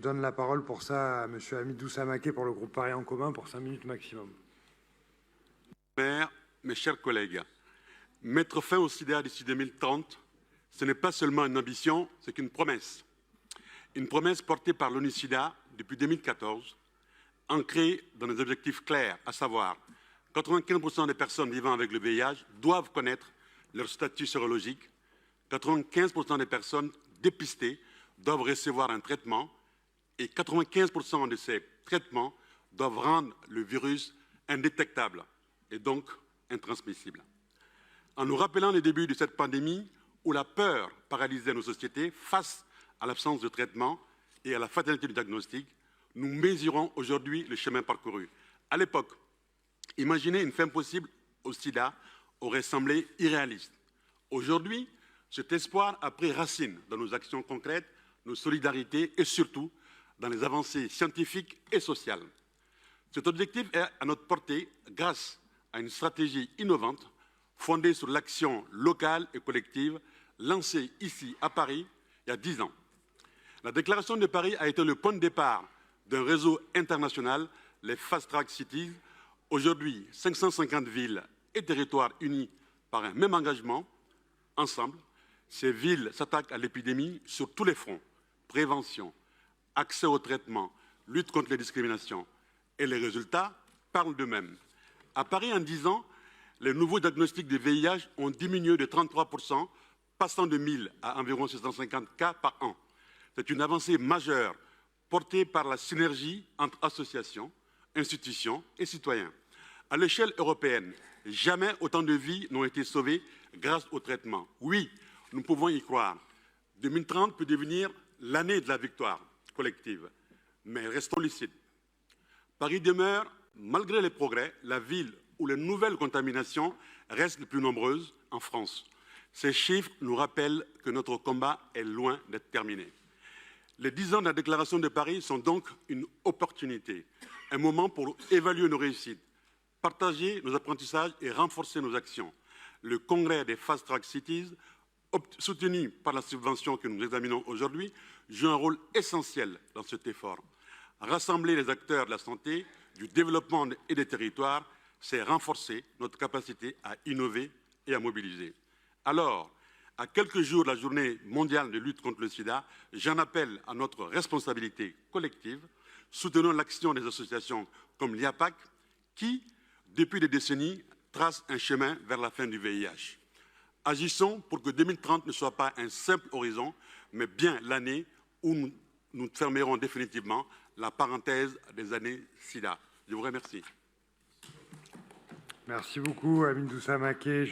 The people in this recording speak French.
Je donne la parole pour ça à M. Hamidou Samaké pour le groupe Paris en commun pour 5 minutes maximum. Mes chers collègues, mettre fin au sida d'ici 2030, ce n'est pas seulement une ambition, c'est une promesse. Une promesse portée par l'ONU-SIDA depuis 2014, ancrée dans des objectifs clairs, à savoir 95% des personnes vivant avec le VIH doivent connaître leur statut sérologique, 95% des personnes dépistées doivent recevoir un traitement et 95% de ces traitements doivent rendre le virus indétectable et donc intransmissible. En nous rappelant les débuts de cette pandémie où la peur paralysait nos sociétés face à l'absence de traitement et à la fatalité du diagnostic, nous mesurons aujourd'hui le chemin parcouru. À l'époque, imaginer une fin possible au sida aurait semblé irréaliste. Aujourd'hui, cet espoir a pris racine dans nos actions concrètes, nos solidarités et surtout dans les avancées scientifiques et sociales. Cet objectif est à notre portée grâce à une stratégie innovante fondée sur l'action locale et collective lancée ici à Paris il y a 10 ans. La déclaration de Paris a été le point de départ d'un réseau international, les Fast Track Cities. Aujourd'hui, 550 villes et territoires unis par un même engagement. Ensemble, ces villes s'attaquent à l'épidémie sur tous les fronts. Prévention, accès au traitement, lutte contre les discriminations. Et les résultats parlent d'eux-mêmes. À Paris, en 10 ans, les nouveaux diagnostics de VIH ont diminué de 33%, passant de 1000 à environ 650 cas par an. C'est une avancée majeure portée par la synergie entre associations, institutions et citoyens. À l'échelle européenne, jamais autant de vies n'ont été sauvées grâce au traitement. Oui, nous pouvons y croire. 2030 peut devenir l'année de la victoire collective. Mais restons lucides. Paris demeure, malgré les progrès, la ville où les nouvelles contaminations restent les plus nombreuses en France. Ces chiffres nous rappellent que notre combat est loin d'être terminé. Les 10 ans de la déclaration de Paris sont donc une opportunité, un moment pour évaluer nos réussites, partager nos apprentissages et renforcer nos actions. Le congrès des Fast Track Cities, soutenu par la subvention que nous examinons aujourd'hui, joue un rôle essentiel dans cet effort. Rassembler les acteurs de la santé, du développement et des territoires, c'est renforcer notre capacité à innover et à mobiliser. Alors, à quelques jours de la journée mondiale de lutte contre le sida, j'en appelle à notre responsabilité collective. Soutenons l'action des associations comme l'IAPAC qui, depuis des décennies, tracent un chemin vers la fin du VIH. Agissons pour que 2030 ne soit pas un simple horizon, mais bien l'année où nous fermerons définitivement la parenthèse des années sida. Je vous remercie. Merci beaucoup, Hamidou Samaké.